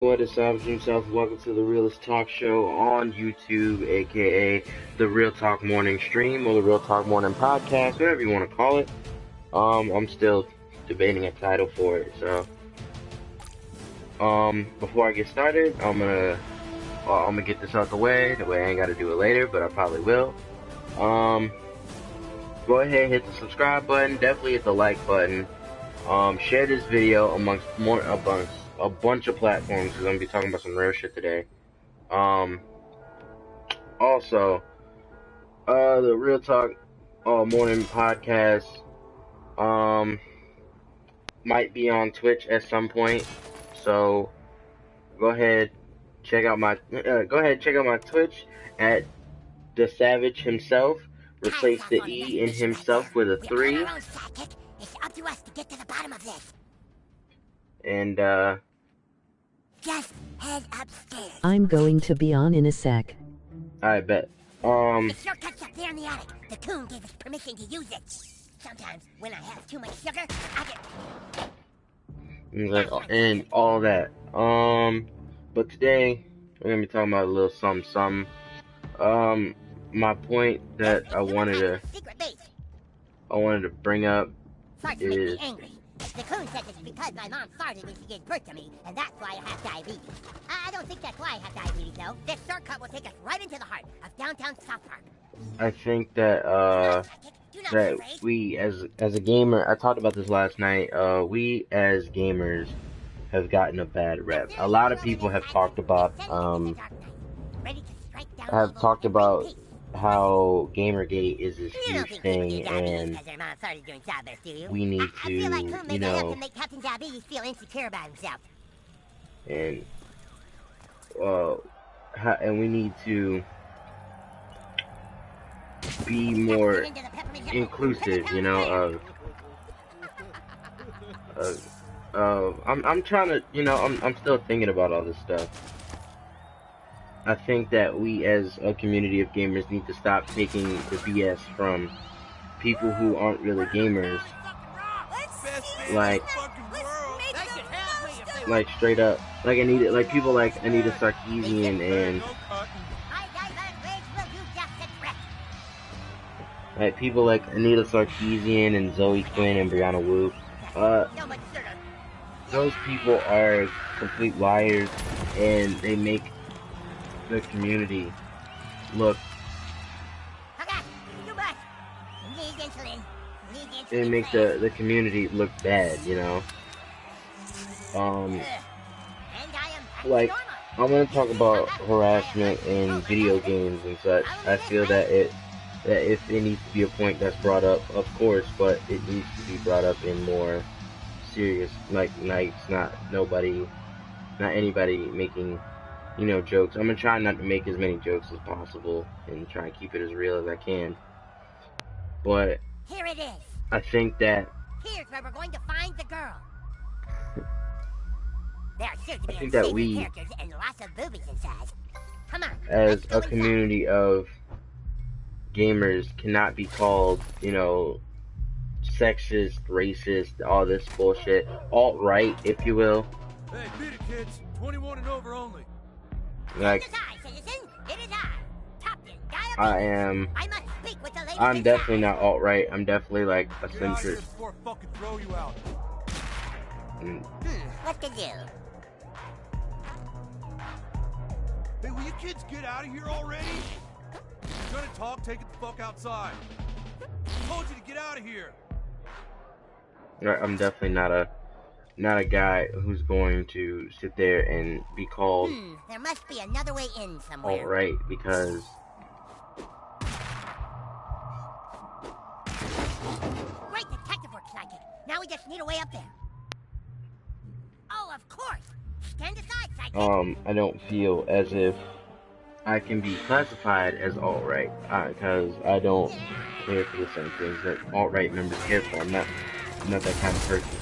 What is up, himself? Welcome to the Realest Talk Show on YouTube, aka the Real Talk Morning Stream or the Real Talk Morning Podcast, whatever you want to call it. I'm still debating a title for it, so before I get started, I'm gonna get this out the way. That way I ain't gotta do it later, but I probably will. Go ahead, hit the subscribe button. Definitely hit the like button. Share this video amongst a bunch of platforms, because I'm gonna be talking about some real shit today. Also, the Real Talk Morning Podcast might be on Twitch at some point, so go ahead check out my Twitch at the Savage himself. Replace the E in himself with a 3. It's up to us to get to the bottom of this. And just head upstairs. I'm going to be on in a sec. I bet. The shortcut's up there in the attic. The coon gave us permission to use it. Sometimes when I have too much sugar, I get and all that. But today we're gonna be talking about a little something. My point that I wanted to bring up is angry. The coon says it's because my mom farted when she gave birth to me, and that's why I have diabetes. I don't think that's why I have diabetes, though. This shortcut will take us right into the heart of downtown South Park. I think that we as a gamer, I talked about this last night. We as gamers have gotten a bad rep. A lot of people have talked about how Gamergate is this huge thing, and we need to, make Captain Diabetes feel insecure about himself. And we need to be more inclusive, I'm trying to, I'm still thinking about all this stuff. I think that we as a community of gamers need to stop taking the BS from people who aren't really gamers. Like straight up. People like Anita Sarkeesian and people like Anita Sarkeesian and Zoe Quinn and Brianna Wu. Those people are complete liars, and they make the community look. They make the community look bad, Like, I want to talk about harassment in video games and such. I feel that if it needs to be a point that's brought up, of course, but it needs to be brought up in more serious, not anybody making, jokes. I'm gonna try not to make as many jokes as possible and try and keep it as real as I can. But here it is. I think that here's where we're going to find the girl. There are sure to be characters and lots of boobies inside. Come on. As a community of gamers cannot be called, sexist, racist, all this bullshit, alt-right, if you will. Hey, beat it, kids. 21 and over only. Like, I'm definitely not alt-right. I'm definitely like a centrist. What to do? Hey, will you kids get out of here already? You're gonna talk, take it the fuck outside. I told you to get out of here. I'm definitely not a guy who's going to sit there and be called there must be another way in somewhere. alt-right, because great detective work, Psychic. Now we just need a way up there. Oh, of course. Stand aside, Psychic. I don't feel as if I can be classified as alt-right, because I don't care for the same things that alt-right members care for. I'm not that kind of person.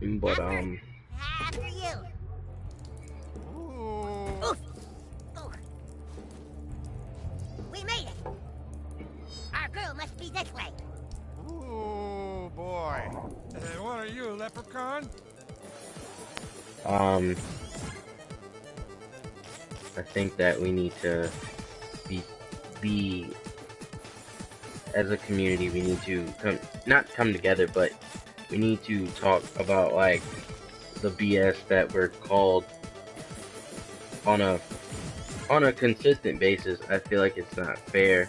But after you. Oof. Oof. We made it. Our girl must be this this way. Ooh, boy. What are you, a leprechaun? I think that we need to be as a community, we need to not come together, but we need to talk about like the BS that we're called on a consistent basis. I feel like it's not fair.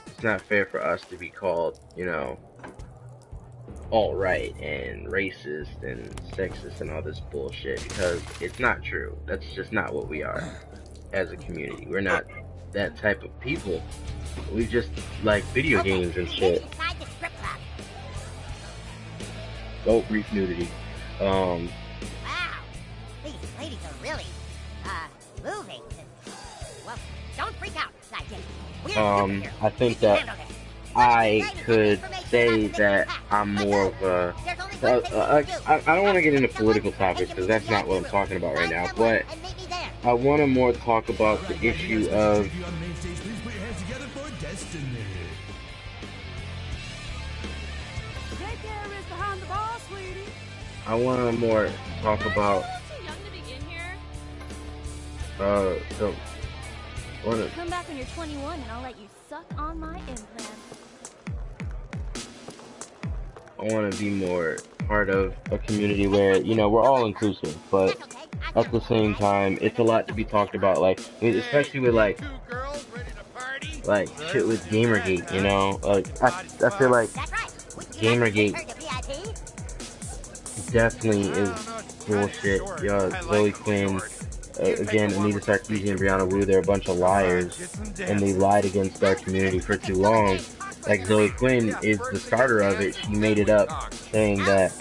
It's not fair for us to be called, you know, alt-right and racist and sexist and all this bullshit, because it's not true. That's just not what we are as a community. We're not that type of people. We just like video games and shit. Oh, brief nudity. Wow, these ladies are really, moving. Well, don't freak out, sidekick. I think that I could say that I'm more of a... I don't want to get into political topics because that's not what I'm talking about right now, but I want to more talk about the issue of... I want to more talk about... Come back when you're 21 and I'll let you suck on my implant. I want to be more part of a community where, you know, we're all inclusive, but at the same time, it's a lot to be talked about, like, especially with, like shit with Gamergate, you know? I feel like Gamergate definitely is bullshit. Zoe Quinn, again, Anita Sarkeesian and Brianna Wu, they're a bunch of liars, and they lied against our community for too long. Like, Zoe Quinn is the starter of it. She made it up, saying that,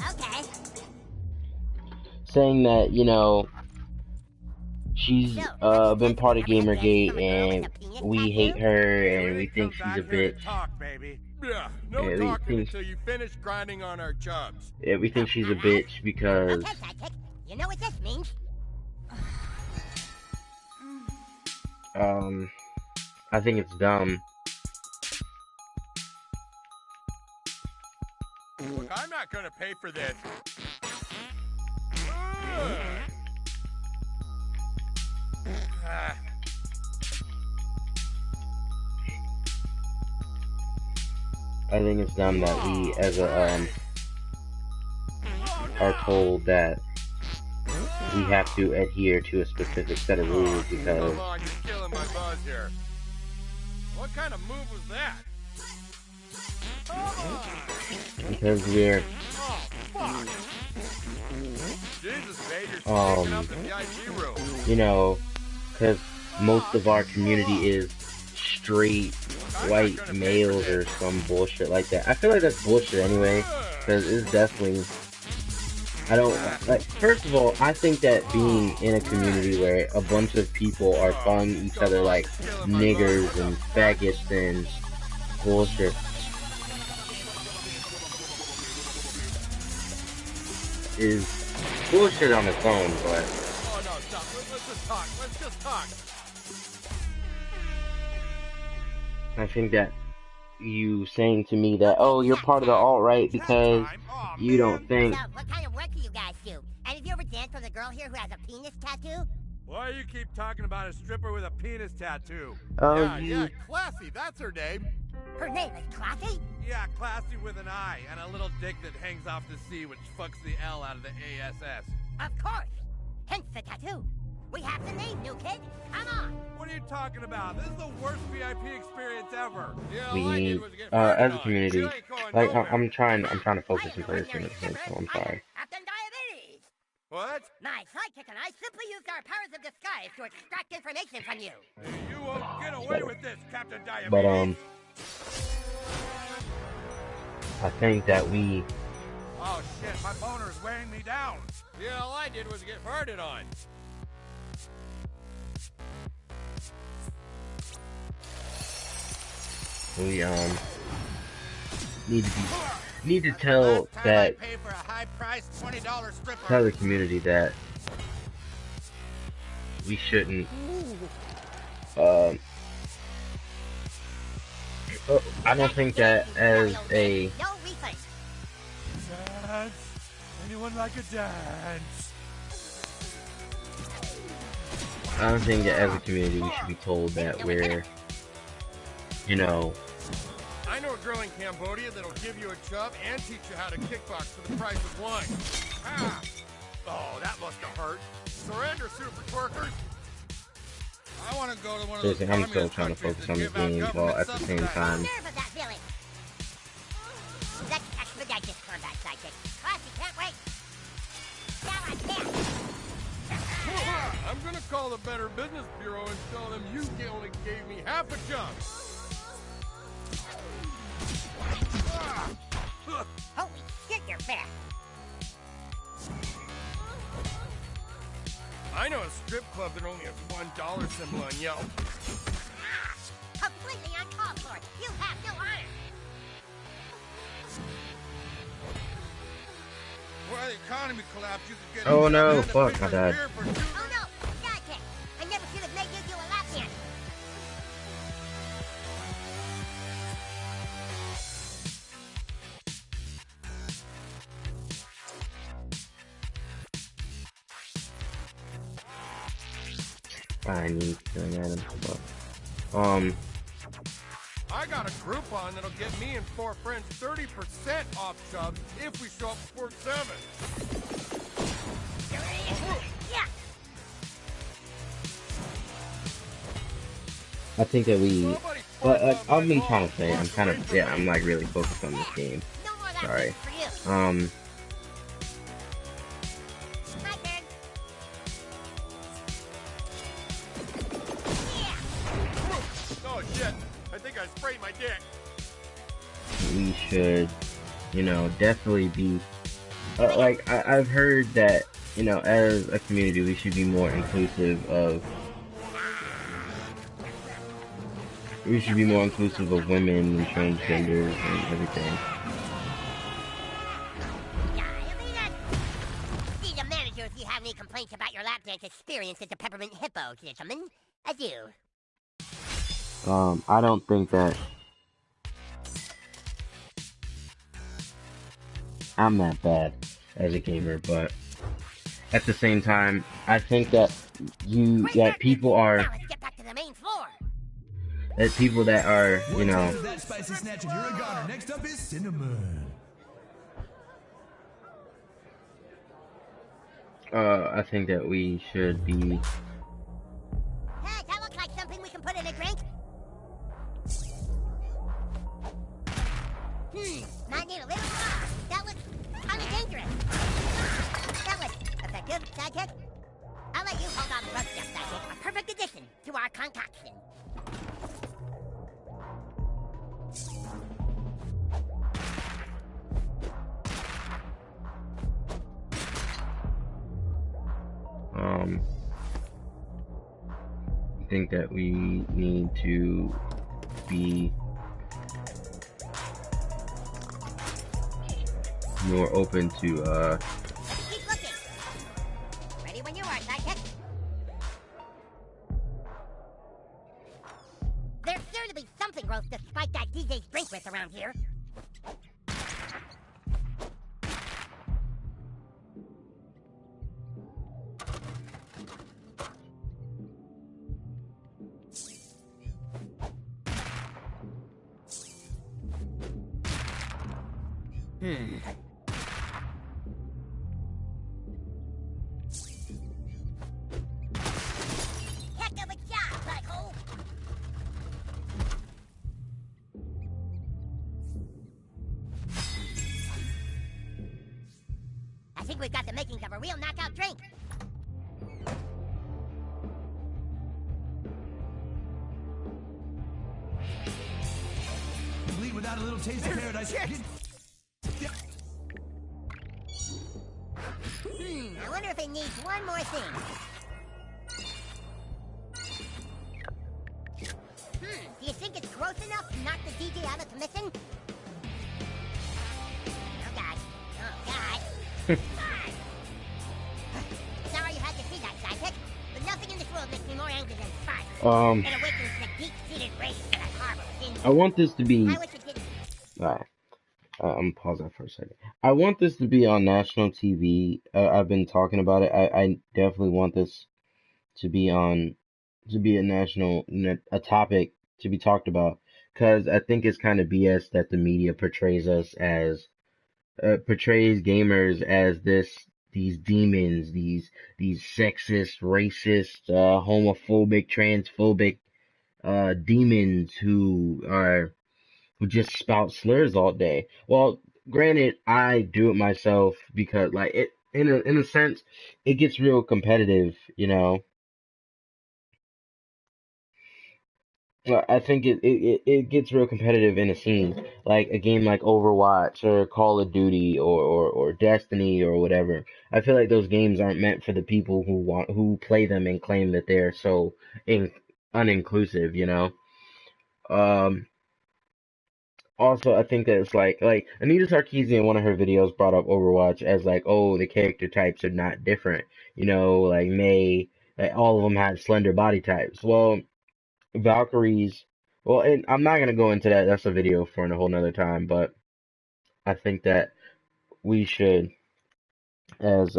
you know, she's been part of Gamergate, and we hate her, and we think she's a bitch. Yeah, no talking until you finish grinding on our chubs. Yeah, we think she's a bitch because... Okay, sidekick, you know what this means? I think it's dumb. Look, I'm not gonna pay for this. I think it's dumb that we, as a, are told that we have to adhere to a specific set of rules because... Come on, you're killing my buzz here. What kind of move was that? Because we're... you know, because most of our community is straight white males or some bullshit like that. I feel like that's bullshit anyway, because it's definitely... I don't, like, first of all, I think that being in a community where a bunch of people are calling each other, like, niggers and faggots and bullshit is bullshit on its own, but... Oh, no, stop. Let's just talk. I think that you saying to me that, oh, you're part of the alt-right because you don't think... So, what kind of work do you guys do? And have you ever danced with a girl here who has a penis tattoo? Why do you keep talking about a stripper with a penis tattoo? Oh, yeah, Classy, that's her name. Her name is Classy? Yeah, Classy with an I, and a little dick that hangs off the C, which fucks the L out of the ASS. Of course. Hence the tattoo. We have the name, new kid. Come on. What are you talking about? This is the worst VIP experience ever. Yeah, we need, as a community, like, I'm trying to focus and play this game at the same time, so I'm sorry. Captain Diabetes. What? My sidekick and I simply used our powers of disguise to extract information from you. You won't get away with this, Captain Diabetes. But, I think that we... Oh shit, my boner's weighing me down. Yeah, all I did was get farted on. We, need to tell that... Pay for a high-priced $20 stripper. Tell the community that we shouldn't, I don't think that as a No refund. Dance. Anyone like a dance? I don't think that as a community we should be told that we're, you know, I know a girl in Cambodia that'll give you a chub and teach you how to kickbox for the price of one. Ah! Oh, that must have hurt. Surrender, super twerkers. I want to go to one of those I'm still trying to focus on the game while at the same time. Nerve of that village. Let's expedite this combat, sidekick. Classy, can't wait. Now I can't. I'm gonna call the Better Business Bureau and tell them you only gave me half a chub. Holy shit, you're fast. I know a strip club that only has $1 symbol on Yelp. Completely uncalled for. You have no honor. Why the economy collapsed, you could get Oh no, fuck, I died. Oh no, sidekick. I never should have made you do a lap dance. I need to at him. I got a Groupon that'll get me and 4 friends 30% off chubs if we show up before 7. Yeah. I think that we, Nobody but like, fucked I'll up be my trying to balls. say, I'm kind of, yeah, I'm like really focused on this game. No more lap Sorry. dance for you. My turn. Yeah. Oh shit, I think I sprayed my dick. We should, you know, definitely be, like, I've heard that, you know, as a community, we should be more inclusive of, women and transgenders and everything. See the manager if you have any complaints about your lap dance experience at the Peppermint Hippo, gentlemen. Adieu. I don't think that I'm that bad as a gamer, but at the same time, I think that people are, Now let's get back to the main floor. that people that are, you know, That spicy snatch and you're a goner. Next up is cinnamon. I think that we should be, Hey, that looks like something we can put in a drink. Might need a little more. That looks kind of dangerous. That was effective, sidekick. I'll let you hold on the rope, just sidekick. A perfect addition to our concoction. I think that we need to be more open to, Keep looking. Ready when you are, sidekick. There's sure to be something gross to spike that DJ's drink with around here. Heck of a job, butthole. I think we've got the makings of a real knockout drink. Complete without a little taste of paradise. I wonder if it needs one more thing. Do you think it's gross enough to knock the DJ out of commission? Oh, God. Oh, God. Sorry you had to see that, sidekick, but nothing in this world makes me more angry than fire. It awakens the deep-seated rage that I harbor within me. I want this to be. I wish it didn't. Alright, I'm gonna pause that for a second. I want this to be on national TV. I've been talking about it. I definitely want this to be on, to be a a topic to be talked about, because I think it's kind of BS that the media portrays us as, portrays gamers as these demons, these sexist, racist, homophobic, transphobic, demons who just spout slurs all day. Well, granted, I do it myself because, like, it in a sense, it gets real competitive, you know. Well, I think it gets real competitive in a scene, like a game like Overwatch or Call of Duty or Destiny or whatever. I feel like those games aren't meant for the people who play them and claim that they're so in, uninclusive, you know. Um, Also, I think that it's like Anita Sarkeesian in one of her videos brought up Overwatch as like, oh, the character types are not different, you know, like May, like all of them had slender body types. Well, Valkyries. Well, and I'm not gonna go into that. That's a video for a whole nother time. But I think that we should, as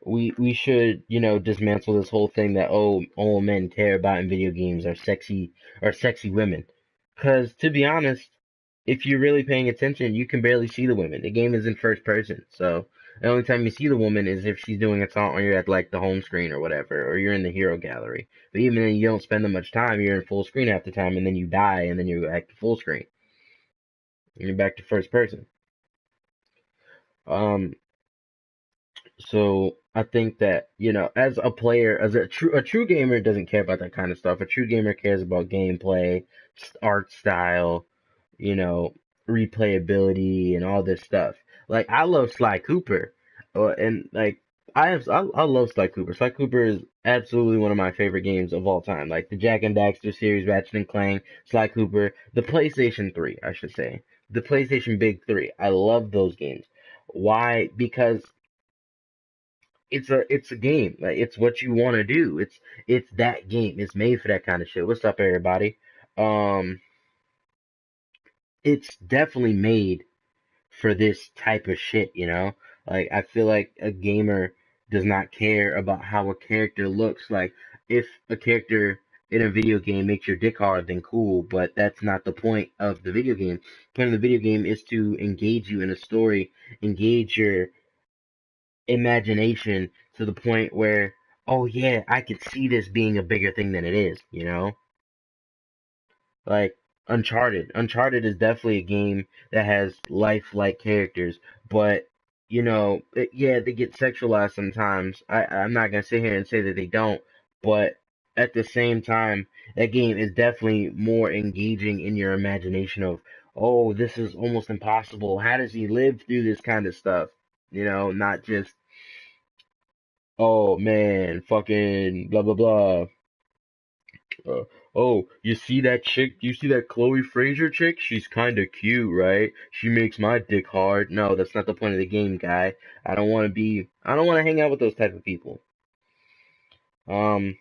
we should, you know, dismantle this whole thing that all men care about in video games are sexy women. Because to be honest, if you're really paying attention, you can barely see the women. The game is in first person, so the only time you see the woman is if she's doing a taunt or you're at like the home screen or whatever, or you're in the hero gallery. But even then, you don't spend that much time. You're in full screen half the time, and then you die, and then you're back to full screen. And you're back to first person. Um, So I think that, you know, as a player, as a true gamer doesn't care about that kind of stuff. A true gamer cares about gameplay, art style, you know, replayability and all this stuff. Like I love Sly Cooper, and like I love Sly Cooper. Sly Cooper is absolutely one of my favorite games of all time. Like the Jack and Daxter series, Ratchet and Clank, Sly Cooper, the PlayStation 3, I should say, the PlayStation Big 3. I love those games. Why? Because it's a game. Like it's what you want to do. It's that game. It's made for that kind of shit. What's up, everybody? Um, it's definitely made for this type of shit, you know? Like I feel like a gamer does not care about how a character looks. Like if a character in a video game makes your dick hard, then cool, but that's not the point of the video game. The point of the video game is to engage you in a story, engage your imagination to the point where, oh yeah, I could see this being a bigger thing than it is, you know? Like Uncharted. Uncharted is definitely a game that has lifelike characters, but you know, yeah, they get sexualized sometimes. I'm not gonna sit here and say that they don't, but at the same time, that game is definitely more engaging in your imagination of, oh, this is almost impossible. How does he live through this kind of stuff? You know, not just, oh man, fucking blah blah blah. Oh, you see that chick? You see that Chloe Fraser chick? She's kinda cute, right? She makes my dick hard. No, that's not the point of the game, guy. I don't want to hang out with those type of people. Um,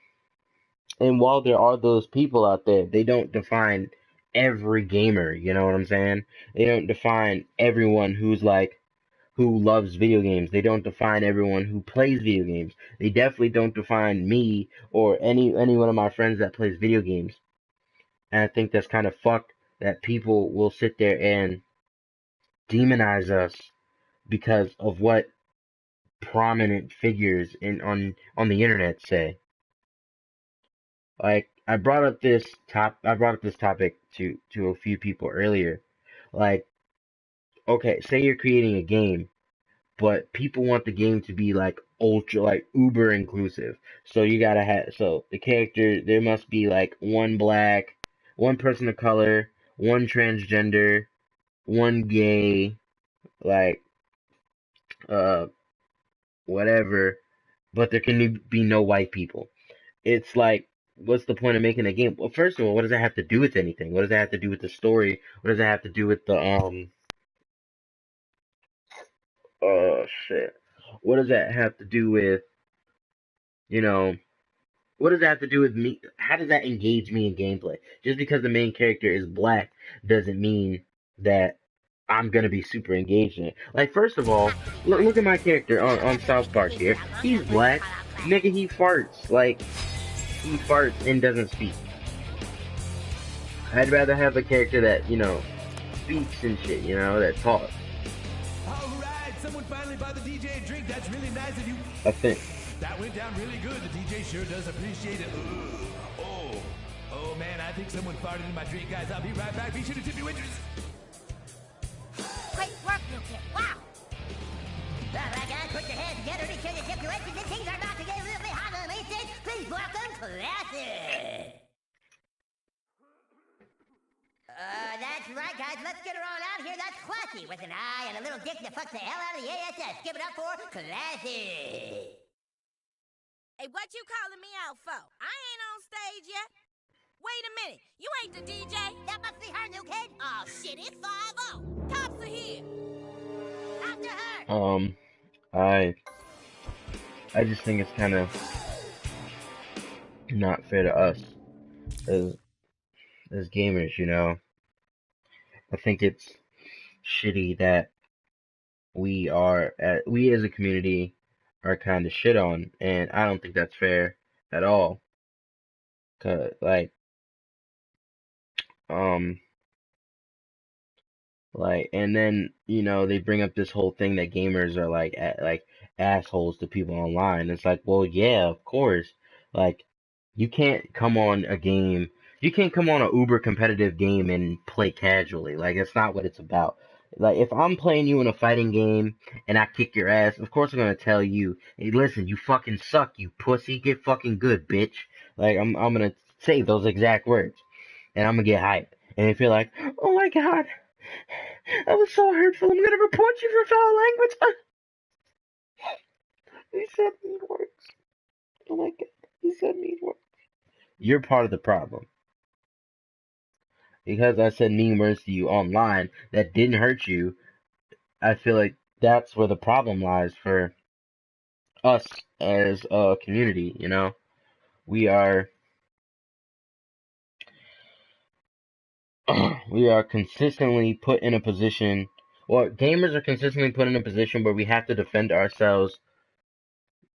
and while there are those people out there, they don't define every gamer, you know what I'm saying? They don't define everyone who loves video games. They don't define everyone who plays video games. They definitely don't define me or any one of my friends that plays video games. And I think that's kind of fucked that people will sit there and demonize us because of what prominent figures on the internet say. Like I brought up this topic to a few people earlier. Like, okay, say you're creating a game, but people want the game to be like ultra, like uber inclusive. So you gotta have, so the character, there must be like one black, one person of color, one transgender, one gay, like, uh, whatever, but there can be no white people. It's like, what's the point of making a game? Well, first of all, what does that have to do with anything? What does that have to do with the story? What does that have to do with shit. What does that have to do with, you know, What does that have to do with me? How does that engage me in gameplay? Just because the main character is black doesn't mean that I'm gonna be super engaged in it. Like, first of all, look at my character on South Park here. He's black. Nigga, he farts. Like, he farts and doesn't speak. I'd rather have a character that, speaks and shit, that talks. Alright, someone finally bought the DJ a drink. That's really nice of you. I think. That went down really good. The DJ sure does appreciate it. Oh man, I think someone farted in my drink, guys. I'll be right back. Be sure to tip your waitress. Great work, new kid. Wow. Alright, guys, put your hands together. Be sure to tip your waitress. Things are about to get a little bit hot on the main stage. Please welcome Classic. That's right, guys. Let's get her on out here. That's Classy with an I and a little dick that fucks the hell out of the ASS. Give it up for Classy. Hey, what you calling me out for? I ain't on stage yet. Wait a minute. You ain't the DJ? That must be her, new kid. Oh, shit, it's 5-0. Cops are here. After her. I just think it's kind of not fair to us as gamers, I think it's shitty that we as a community are kind of shit on, and I don't think that's fair at all. 'Cause, and then, they bring up this whole thing that gamers are like assholes to people online. It's like, well, yeah, of course. Like, you can't come on a game, you can't come on a uber competitive game and play casually. Like, that's not what it's about. Like, if I'm playing you in a fighting game and I kick your ass, of course I'm gonna tell you, hey, listen, you fucking suck, you pussy, get fucking good, bitch. Like, I'm gonna say those exact words, and I'm gonna get hyped. And if you're like, oh my god, that was so hurtful, I'm gonna report you for foul language. He said mean words. Oh my god, he said mean words. You're part of the problem. Because I said mean words to you online that didn't hurt you, I feel like that's where the problem lies for us as a community, We are we are consistently put in a position, or gamers are consistently put in a position where we have to defend ourselves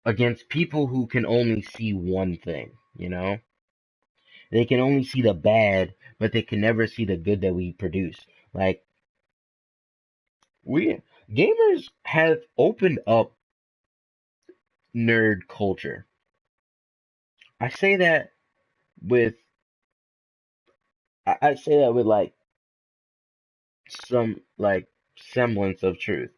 against people who can only see one thing. They can only see the bad, but they can never see the good that we produce. Like, we gamers have opened up nerd culture. I say that with I say that with some semblance of truth,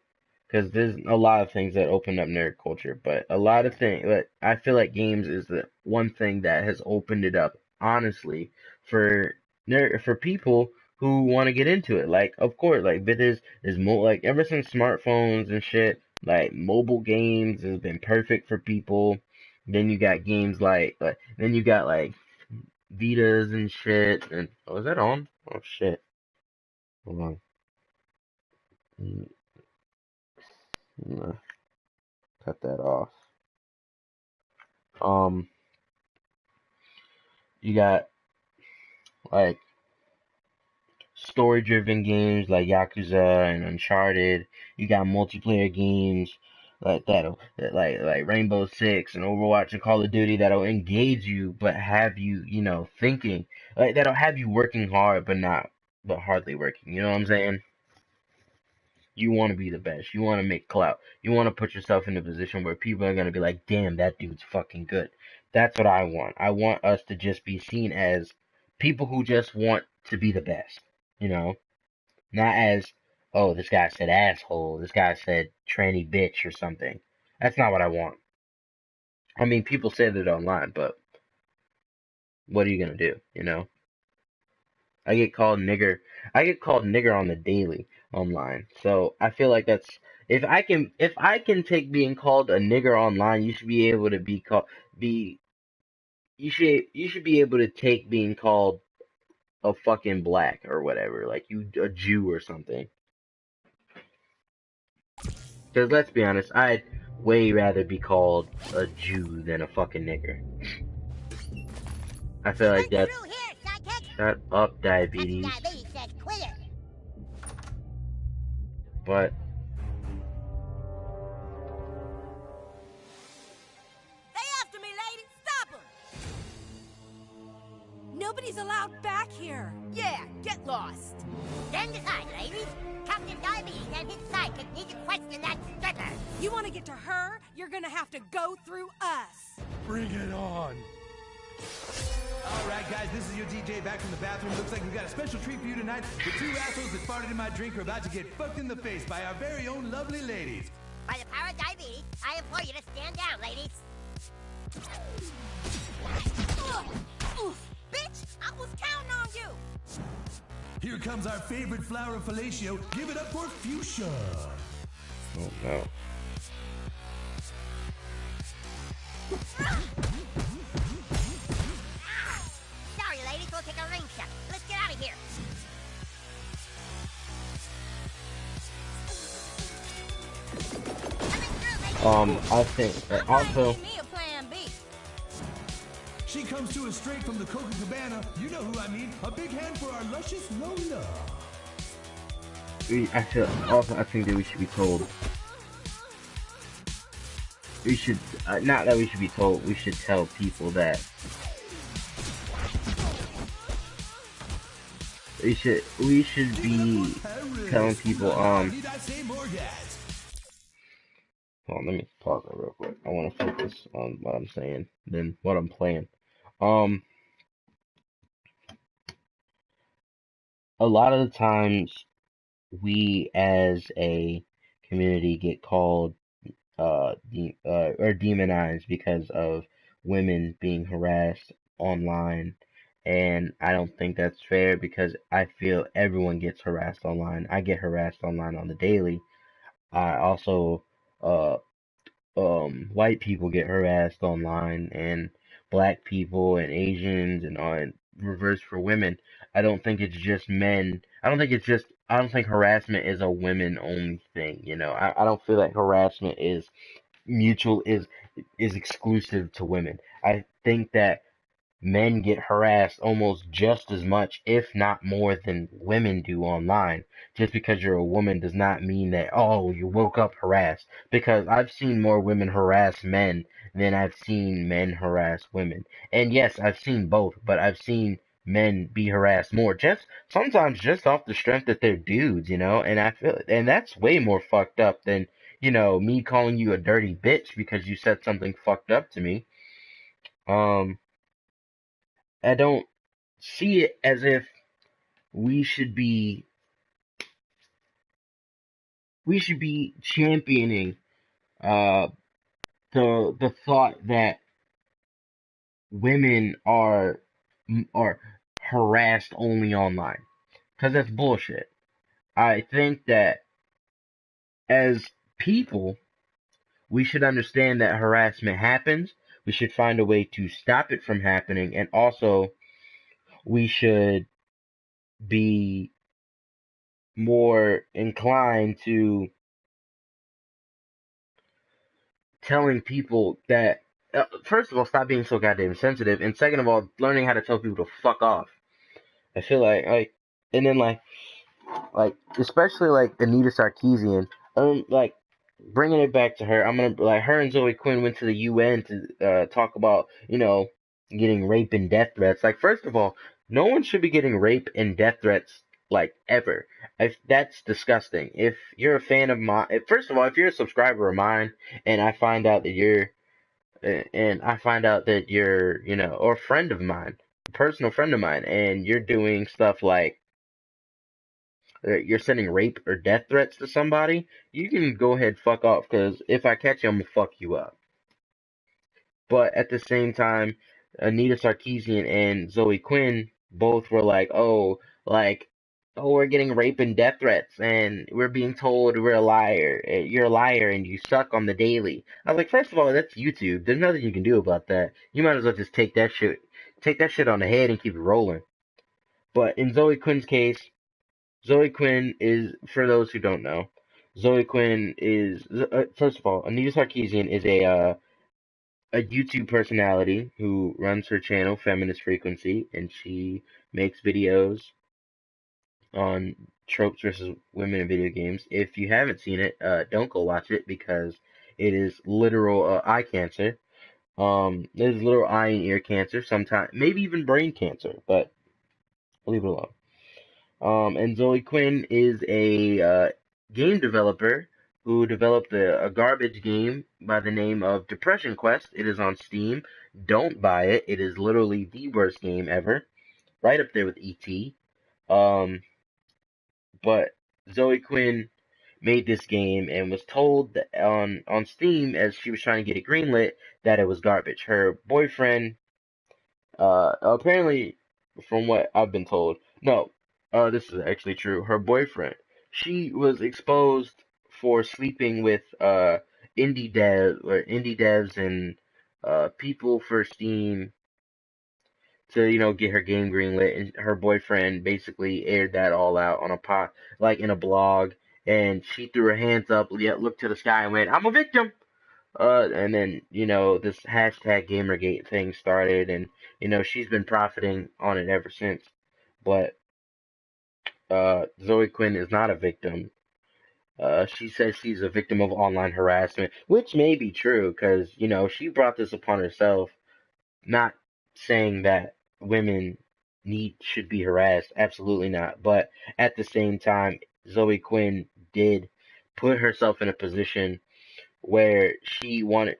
because there's a lot of things that open up nerd culture, but a lot of things, but I feel like games is the one thing that has opened it up honestly for people who want to get into it. Like, of course, but there's ever since smartphones and shit, like mobile games has been perfect for people. Then you got games then you got Vitas and shit. And oh, is that on? Oh shit. Hold on. Mm, nah, cut that off. Um, you got like story-driven games like Yakuza and Uncharted. You got multiplayer games like like Rainbow Six and Overwatch and Call of Duty that'll engage you, but have you, thinking. Like, that'll have you working hard, but hardly working. You know what I'm saying? You want to be the best. You want to make clout. You want to put yourself in a position where people are going to be like, damn, that dude's fucking good. That's what I want. I want us to just be seen as people who just want to be the best. You know? Not as, oh, this guy said asshole. This guy said tranny bitch or something. That's not what I want. I mean, people say that online, but what are you going to do? I get called nigger. I get called nigger on the daily online. So I feel like that's if I can take being called a nigger online, you should be able to be you should be able to take being called a fucking black or whatever, like you a Jew or something. Because let's be honest, I'd way rather be called a Jew than a fucking nigger. I feel like Straight that's through here, sidekick. shut up, Captain diabetes. Diabetes says quit it. But They after me, lady. Stop them. Nobody's allowed back here. Yeah, get lost. Stand aside, ladies. Captain Diabetes and his sidekick need to question that stripper. You want to get to her, you're gonna have to go through us. Bring it on. All right, guys, this is your DJ back from the bathroom. Looks like we've got a special treat for you tonight. The two assholes that farted in my drink are about to get fucked in the face by our very own lovely ladies. By the power of diabetes, I implore you to stand down, ladies. Oof, bitch, I was counting on you. Here comes our favorite flower of fellatio. Give it up for Fuchsia. oh no. Sorry, ladies, we'll take a ring shot. Let's get out of here. Coming through, ladies. I think also Give me a plan B. She comes to us straight from the Coca Cabana. You know who I mean. A big hand for our luscious Lola. I think that we should be told. We should not that we should be told. We should tell people that we should be telling people. Need I say more, guys? Hold on, let me pause that real quick. I want to focus on what I'm saying than what I'm playing. A lot of the times we as a community get called or demonized because of women being harassed online, and I don't think that's fair because I feel everyone gets harassed online. I get harassed online on the daily. I also uh white people get harassed online, and black people and Asians and reverse for women. I don't think it's just men. I don't think harassment is a women only thing, you know. I don't feel like harassment is mutual is exclusive to women. I think that men get harassed almost just as much, if not more, than women do online. Just because you're a woman does not mean that, oh, you woke up harassed. Because I've seen more women harass men than I've seen men harass women. And yes, I've seen both, but I've seen men be harassed more. Just sometimes just off the strength that they're dudes, you know? And I feel and that's way more fucked up than, you know, me calling you a dirty bitch because you said something fucked up to me. Um I don't see it as if we should be championing uh the thought that women are harassed only online, because that's bullshit. I think that as people we should understand that harassment happens. We should find a way to stop it from happening, and also we should be more inclined to telling people that first of all, stop being so goddamn sensitive, and second of all, learning how to tell people to fuck off. I feel like, and then like especially like Anita Sarkeesian, like bringing it back to her. I'm gonna like her and Zoe Quinn went to the UN to talk about getting rape and death threats. Like first of all, no one should be getting rape and death threats like ever. If that's disgusting. If you're a fan of mine, first of all, if you're a subscriber of mine, and I find out that you're or a friend of mine, a personal friend of mine, and you're doing stuff like you're sending rape or death threats to somebody, you can go ahead fuck off, because if I catch you, I'm gonna fuck you up. But at the same time, Anita Sarkeesian and Zoe Quinn both were like, oh, we're getting rape and death threats, and we're being told we're a liar. You're a liar, and you suck on the daily. I was like, first of all, that's YouTube. There's nothing you can do about that. You might as well just take that shit on the head and keep it rolling. But in Zoe Quinn's case, Zoe Quinn is, for those who don't know, Zoe Quinn is, first of all, Anita Sarkeesian is a YouTube personality who runs her channel, Feminist Frequency, and she makes videos on tropes versus women in video games. If you haven't seen it, don't go watch it because it is literal eye cancer. There's literal eye and ear cancer, sometimes maybe even brain cancer, but leave it alone. And Zoe Quinn is a game developer who developed a garbage game by the name of Depression Quest. It is on Steam. Don't buy it. It is literally the worst game ever, right up there with ET. Um, but Zoe Quinn made this game and was told that on Steam as she was trying to get it greenlit that it was garbage. Her boyfriend, apparently, from what I've been told, no, this is actually true. Her boyfriend, she was exposed for sleeping with indie devs and people for Steam to, get her game greenlit, and her boyfriend basically aired that all out on a pot, like in a blog, and she threw her hands up, looked to the sky and went, "I'm a victim." And then, this hashtag Gamergate thing started, and, she's been profiting on it ever since. But, Zoe Quinn is not a victim. She says she's a victim of online harassment, which may be true, because, she brought this upon herself. Not saying that women should be harassed, absolutely not. But at the same time, Zoe Quinn did put herself in a position where she wanted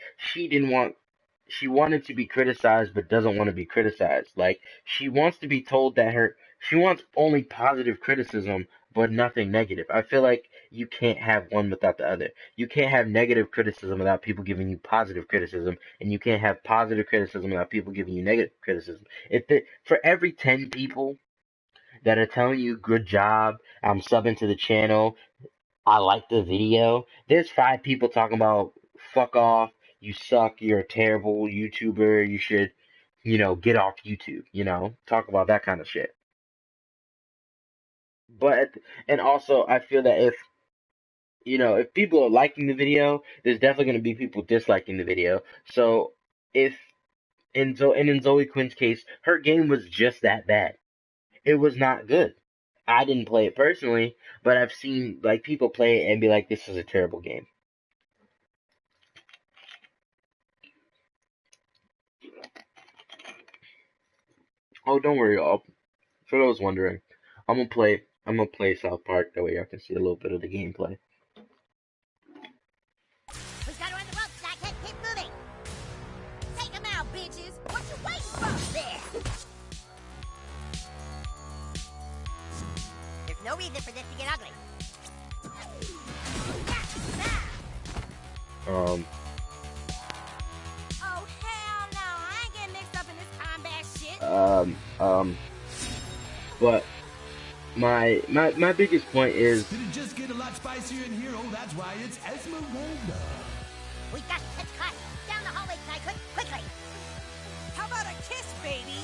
to be criticized but doesn't want to be criticized. Like, she wants to be told that she wants only positive criticism but nothing negative. I feel like you can't have one without the other. You can't have negative criticism without people giving you positive criticism, and you can't have positive criticism without people giving you negative criticism. For every 10 people that are telling you good job, I'm subbing to the channel, I like the video, there's 5 people talking about fuck off, you suck, you're a terrible YouTuber, you should, get off YouTube, talk about that kind of shit. But, and also, I feel that if people are liking the video, there's definitely going to be people disliking the video. So, if, in Zoe Quinn's case, her game was just that bad. It was not good. I didn't play it personally, but I've seen, like, people play it and be like, this is a terrible game. Oh, don't worry, y'all. For those wondering, I'm gonna play South Park, that way y'all can see a little bit of the gameplay. Who's got her on the ropes, Sidekick? Keep moving. Take them out, bitches. What you waiting for? There. There's no reason for this to get ugly. Um, Oh, hell no. I ain't getting mixed up in this combat shit. but my biggest point is, Did it just get a lot spicier in here? Oh, that's why it's Esmeralda. We got to catch caught. Down the hallway, Sidekick. Quickly. How about a kiss, baby?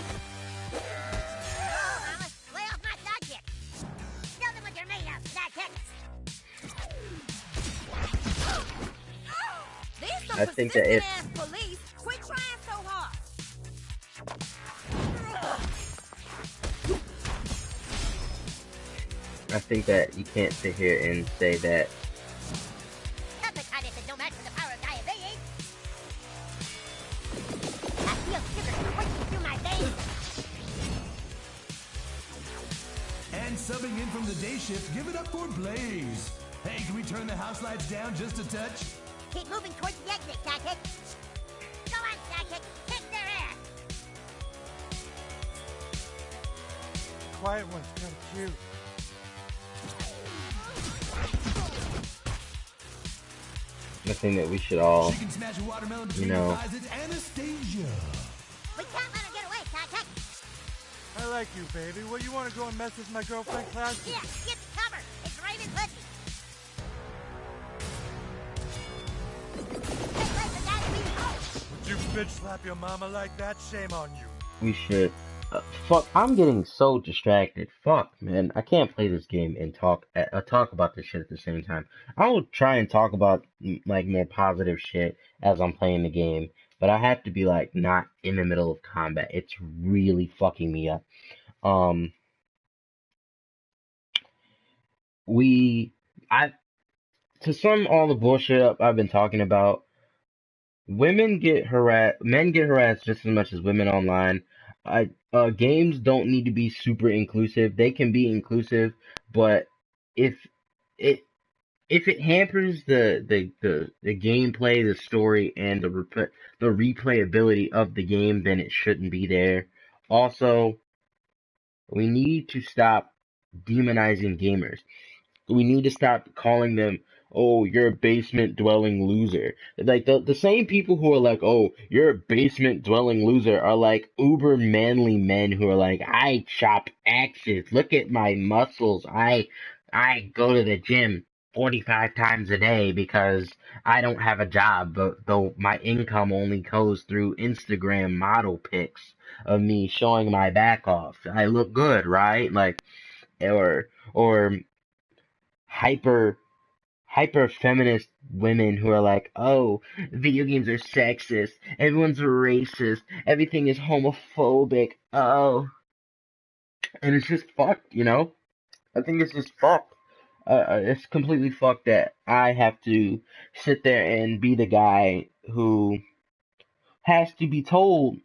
Oh, Mama. Lay off my sidekick. Show them what you're made of, Sidekick. These some I think that persistent ass police. Quit trying so hard. I think that you can't sit here and say that Not the kind that no match for the power of diabetes. I feel sugar coursing through my veins. And subbing in from the day shift, give it up for Blaze. Hey, can we turn the house lights down just a touch? Keep moving towards the exit, Sidekick. Go on, Sidekick. Kick their ass. Quiet one's kind of cute. the thing that we should all, She can smash a watermelon between you know. her thighs. It's Anastasia. We can't let her get away, Sidekick. I like you, baby. What, you want to go and mess with my girlfriend class? Yeah, get cover. It's Raven Pussy. Hey, wait, the diabetes. Oh. Would you bitch slap your mama like that? Shame on you. We should. Fuck, I'm getting so distracted. Fuck, man. I can't play this game and talk about this shit at the same time. I will try and talk about like more positive shit as I'm playing the game, but I have to be like not in the middle of combat. It's really fucking me up. Um, we, I to sum all the bullshit up I've been talking about, men get harassed just as much as women online. Games don't need to be super inclusive. They can be inclusive, but if it if it hampers the gameplay, the story, and the replayability of the game, then it shouldn't be there. Also, we need to stop demonizing gamers. We need to stop calling them, oh, you're a basement dwelling loser. Like the same people who are like, oh, you're a basement dwelling loser are like uber manly men who are like, I chop axes. Look at my muscles. I go to the gym 45 times a day because I don't have a job, but though my income only goes through Instagram model pics of me showing my back off. I look good, right? Like, or hyper feminist women who are like, oh, video games are sexist, everyone's racist, everything is homophobic, oh, and it's just fucked, you know? I think it's just fucked. It's completely fucked that I have to sit there and be the guy who has to be told,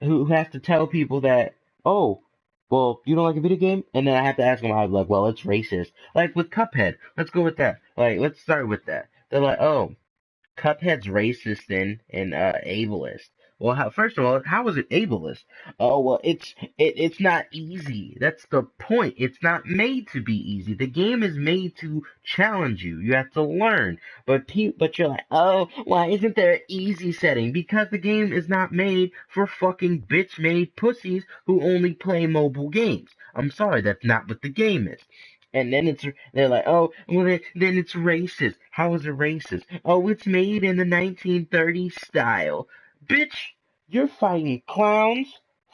who has to tell people that, oh, well, you don't like a video game? And then I have to ask them, I'm like, well, it's racist. Like with Cuphead, let's go with that. Like, let's start with that. They're like, oh, Cuphead's racist and ableist. Well, first of all, how is it ableist? Oh, well, it's not easy. That's the point. It's not made to be easy. The game is made to challenge you. You have to learn. But you're like, oh, why isn't there an easy setting? Because the game is not made for fucking bitch-made pussies who only play mobile games. I'm sorry, that's not what the game is. And then they're like, oh, well, then it's racist. How is it racist? Oh, it's made in the 1930s style. Bitch, you're fighting clowns,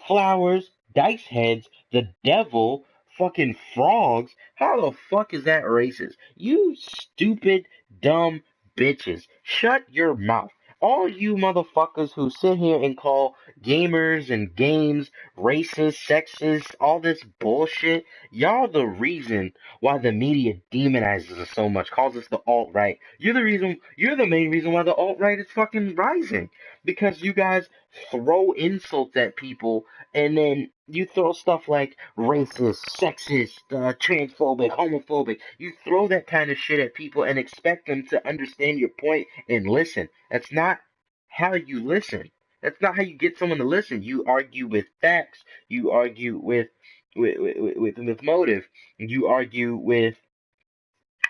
flowers, dice heads, the devil, fucking frogs. How the fuck is that racist? You stupid, dumb bitches. Shut your mouth. All you motherfuckers who sit here and call gamers and games racist, sexist, all this bullshit, y'all the reason why the media demonizes us so much, calls us the alt-right. You're the main reason why the alt-right is fucking rising. Because you guys throw insults at people and then you throw stuff like racist, sexist, transphobic, homophobic. You throw that kind of shit at people and expect them to understand your point and listen. That's not how you listen. That's not how you get someone to listen. You argue with facts. You argue with motive. You argue with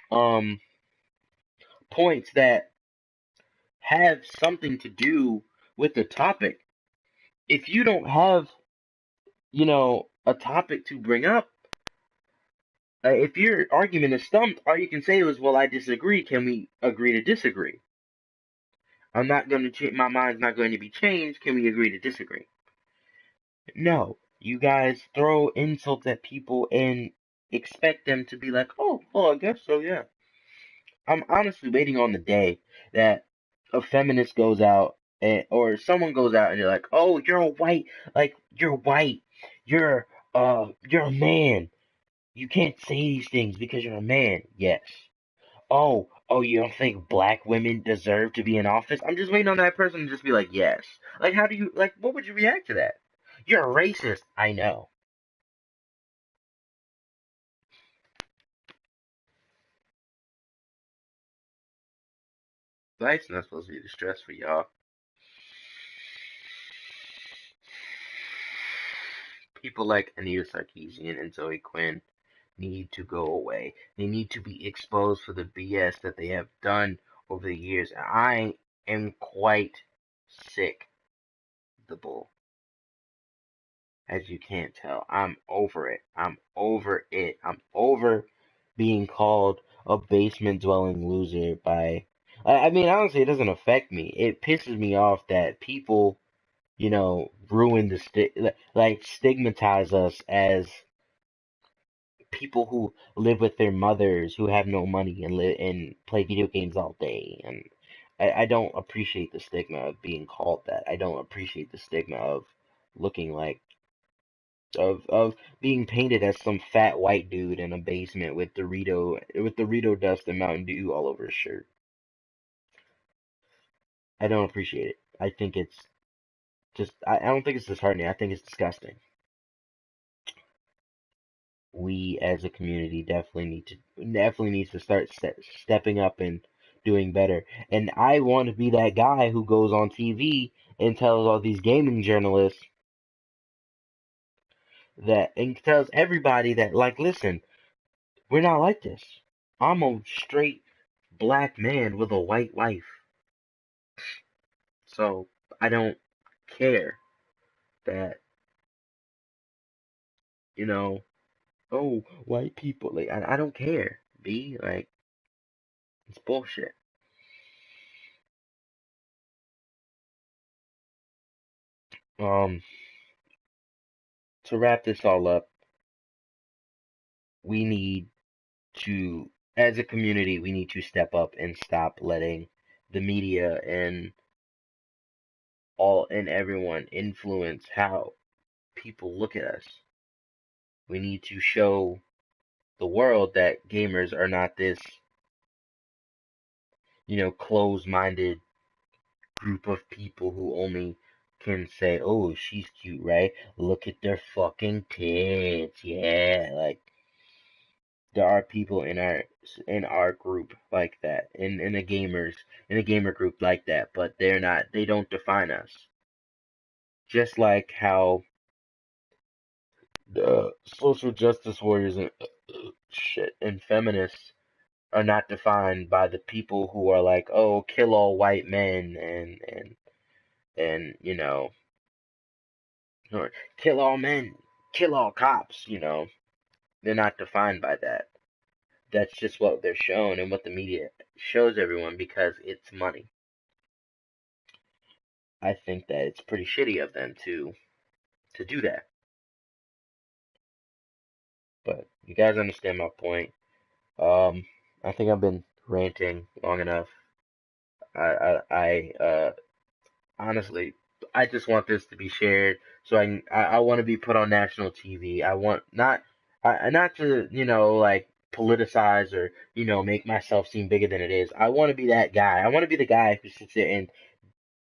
um points that have something to do with the topic. If you don't have, a topic to bring up, if your argument is stumped, all you can say is, "Well, I disagree. Can we agree to disagree? I'm not going to change. My mind's not going to be changed. Can we agree to disagree?" No, you guys throw insults at people and expect them to be like, "Oh, well, I guess so, yeah." I'm honestly waiting on the day that a feminist goes out or someone goes out and they're like, "Oh, you're white, you're a man. You can't say these things because you're a man." Yes. Oh, you don't think black women deserve to be in office? I'm just waiting on that person to just be like, "Yes." Like, how do you like? What would you react to that? You're a racist. I know. Life's not supposed to be the stress for y'all. People like Anita Sarkeesian and Zoe Quinn need to go away. They need to be exposed for the BS that they have done over the years. I am quite sick of the bull, as you can't tell. I'm over it. I'm over it. I'm over being called a basement dwelling loser by. I mean, honestly, it doesn't affect me. It pisses me off that people, ruin like stigmatize us as people who live with their mothers who have no money and live and play video games all day. And I don't appreciate the stigma of being called that. I don't appreciate the stigma of looking like of being painted as some fat white dude in a basement with Dorito dust and Mountain Dew all over his shirt. I don't appreciate it. I think it's just I don't think it's disheartening. I think it's disgusting. We as a community definitely needs to start stepping up and doing better. And I want to be that guy who goes on TV and tells all these gaming journalists that and tells everybody that like, listen, we're not like this. I'm a straight black man with a white wife. So I don't care that, you know, oh, white people, like, I don't care. B, like, it's bullshit. Um, to wrap this all up, we need to, as a community, we need to step up and stop letting the media and everyone influence how people look at us. We need to show the world that gamers are not this, closed-minded group of people who only can say, "Oh, she's cute, right? Look at their fucking tits, yeah." Like there are people in our group like that, in a gamer group like that, but they don't define us. Just like how the social justice warriors and shit and feminists are not defined by the people who are like, oh, kill all white men and or kill all men, kill all cops. They're not defined by that. That's just what they're shown and what the media shows everyone because it's money. I think that it's pretty shitty of them to do that. But you guys understand my point. I think I've been ranting long enough. I honestly, I just want this to be shared so I want to be put on national TV. I want not to, like politicize or, make myself seem bigger than it is. I want to be that guy. I want to be the guy who sits there and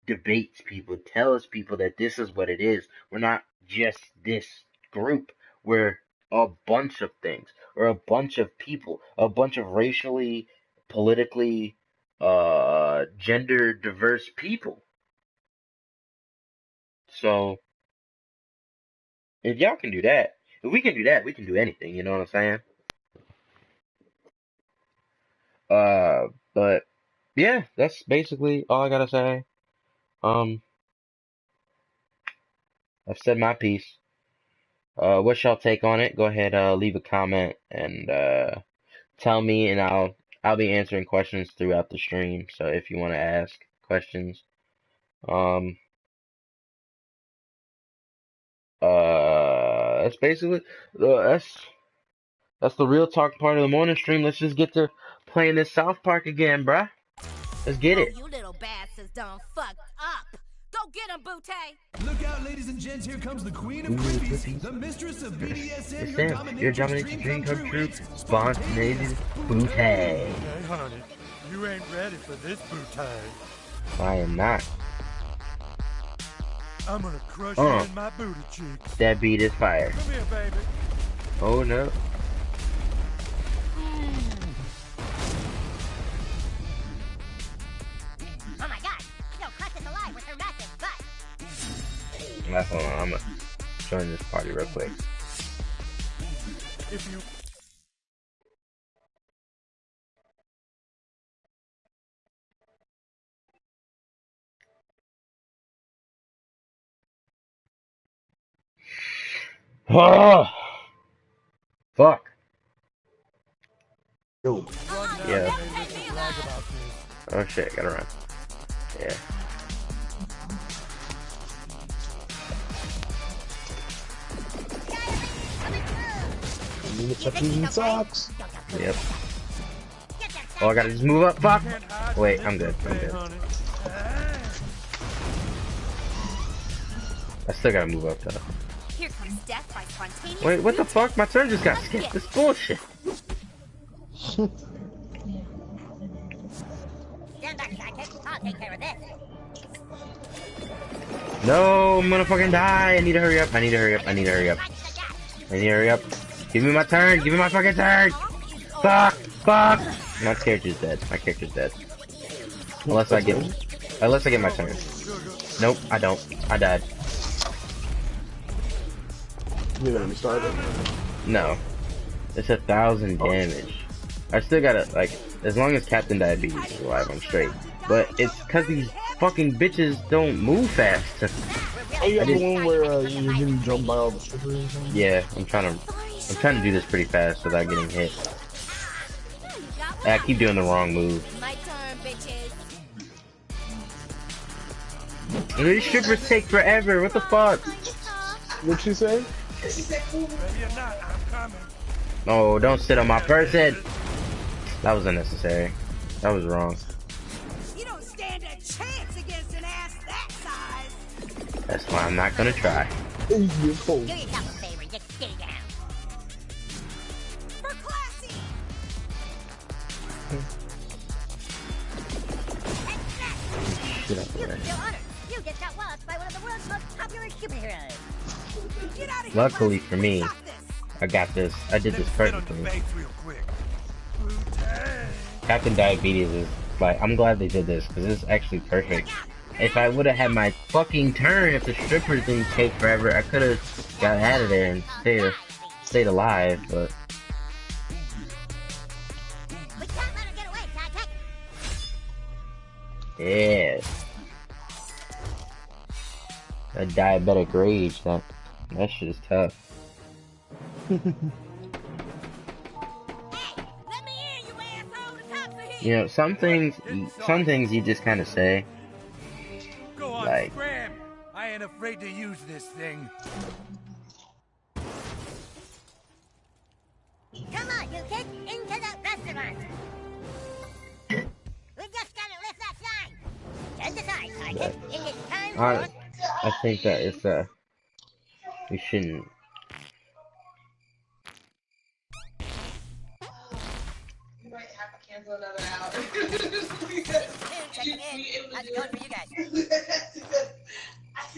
debates people, tells people that this is what it is. We're not just this group. We're a bunch of things, or a bunch of people, a bunch of racially, politically, gender diverse people. So if y'all can do that, if we can do that, we can do anything. You know what I'm saying? Uh, but yeah, that's basically all I gotta say. Um, I've said my piece. What's y'all take on it? Go ahead, leave a comment and tell me, and I'll be answering questions throughout the stream. So if you want to ask questions, um, that's basically that's the real talk part of the morning stream. Let's just get to playing this South Park again, bruh. Let's get Oh, it. you little bastards done fucked up. Go get him, Butte. Look out, ladies and gents, here comes the queen of Ooh, quippies, quippies. the mistress of BDSM, It's your Sam. Your dominatrix dominatrix dream dream come come true, true. spontaneous Spontaneous booty. booty. Hey, honey, you ain't ready for this bootay. I am not. I'm gonna crush you in my booty cheeks. That beat is fire. Come here, baby. Oh no. Oh my god, she'll crush us alive with her massive butt. Hold on, I'm gonna join this party real quick. If you Oh, fuck. Yo, run down Yeah. and maybe we can brag about this. Oh shit, gotta run. Yeah. I mean, it fucking sucks. Yep. Get that Oh, I gotta just move up. Fuck. Wait, I'm good. I'm good. I still gotta move up though. Here comes death by spontaneous. Wait, what the fuck? My turn just got skipped. This bullshit. Stand back, sidekick. I'll take care of this. No, I'm gonna fucking die. I need to hurry up. I need to hurry up. I need to hurry up. I need to hurry up. Give me my turn. Give me my fucking turn. Fuck. Fuck. My character's dead. My character's dead. Unless I get my turn. Nope, I don't. I died. You're gonna restart it? No. It's 1,000 damage. I still gotta, like, as long as Captain Diabetes is alive, I'm straight. But it's cause these fucking bitches don't move fast. Oh, you got the one where you're getting jumped by all the strippers and something? Yeah, I'm trying to do this pretty fast without getting hit. I keep doing the wrong move. My turn, bitches. These strippers take forever. What the fuck? What'd she say? Oh, don't sit on my person. That was unnecessary. That was wrong. You don't stand a chance against an ass that size. That's why I'm not gonna try. Do yourself a favor and just stay down. For classy. Get up You there. feel honored. You just got waltzed by one of the world's most popular superheroes. Get out of here. Luckily for me, Stop this. I got this. I did this perfectly. Captain Diabetes is like, I'm glad they did this because it's actually perfect. If I would have had my fucking turn, if the strippers didn't take forever, I could have got out of there and stayed alive. But We can't let her get away, sidekick. yeah, that diabetic rage, that shit is tough. Let me in, you asshole. The cops are here. You know, some things you just kind of say. Go on, Like- scram! I ain't afraid to use this thing. Come on, you kids, into the restaurant. We just gotta lift that sign. Just aside, sidekick. It is time for... I think that it's we shouldn't. Cancel another hour. Checking in. How's it going for you guys?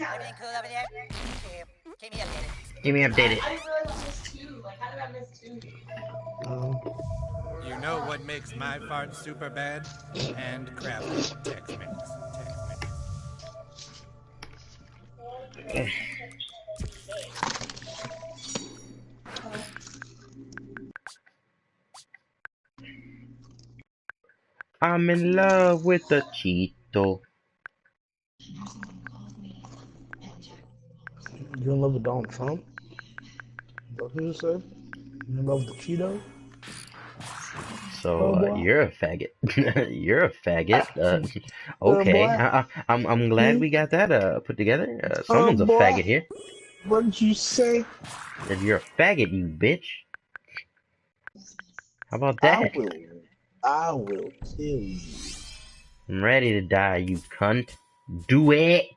Everything cool over there? Keep me updated. Keep me updated. I didn't realize I missed two. Like, how did I miss two? You know what makes my fart super bad? Handcrafted Tex-Mex. I'm in love with the Cheeto. You in love with Donald Trump? What did you say? You in love with the Cheeto? So boy. you're a faggot. You're a faggot. Okay, boy. I'm glad we got that put together. Someone's a boy. faggot here. What did you say? If you're a faggot, you bitch. How about that? I will kill you. I'm ready to die, you cunt. Do it.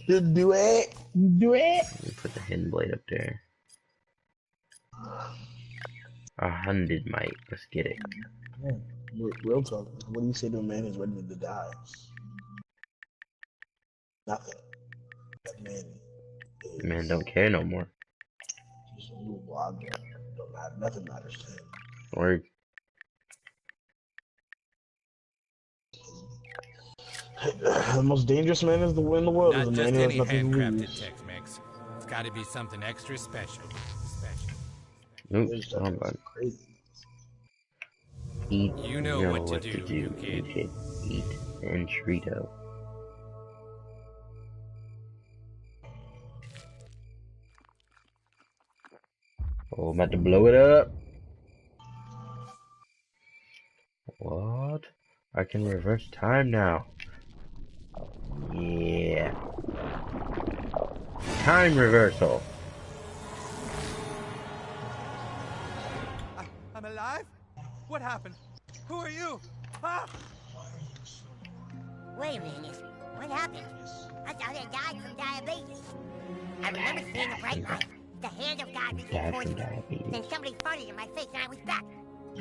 Do it. Do it. Let me put the hidden blade up there. 100 might. Let's get it. Man, real talk. What do you say to a man who's ready to die? Nothing. That man is... Man, don't care no more. He's a little blog. Don't matter. Nothing matters to him. Word. The most dangerous man in the world is Not a just man who has any nothing to handcrafted lose. Tex-Mex. It's got to be something extra special. Oops, hold on. Crazy. Eat. You know what to do, you kid. Eat and Trito. Oh, I'm about to blow it up. What? I can reverse time now. Yeah. Time reversal. I'm alive? What happened? Who are you? Ah! Wait a minute. What happened? I thought I died from diabetes. I remember seeing a bright light. The hand of God reaching Died towards from me. diabetes. Then somebody farted in my face and I was back.